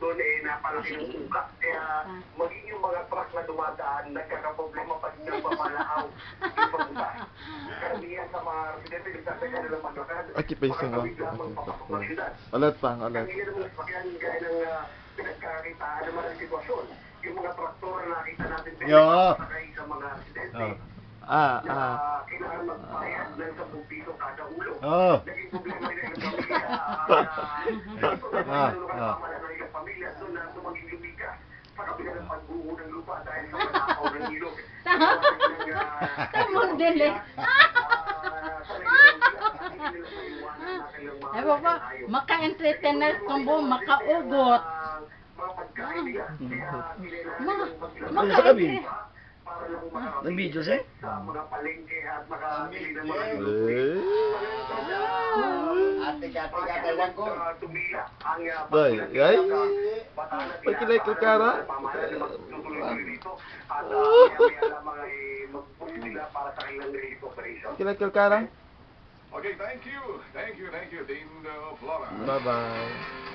doon napalaki ng sugat. Kaya maging yung mga truck na dumadaan, nagkakaproblema pag nagpapalaaw yung pagbutas. Karamihan sa mga residente, nagtataka na lang maglakad. Aquí pa isang Makakawid lamang papasok ng syudad. Alat pa, alat. Kaya naman sakyan gaya ng pinagkakitaan naman ang sitwasyon. Yung mga traktor na nakita natin pinagkakasakay sa mga residente. Na kailangan magbayad ng 10 piso kada ulo. Naging problema nila yung pamilya. Ito na pamalan ng ilang pamilya doon na tumaging lumigas sa kabila ng pagbuho ng lupa dahil sa malakaw ng ilog. Tamang dili. Ay baba, maka-entretener kumbo, makaugot. Maka-entretener. Ng video siya? Mga palengke at makabili ng mga Ate lang ko. Day, ay. Pagkilay ka kara. Kilay ka kara. Okay, thank you, Dean Flora. Bye-bye.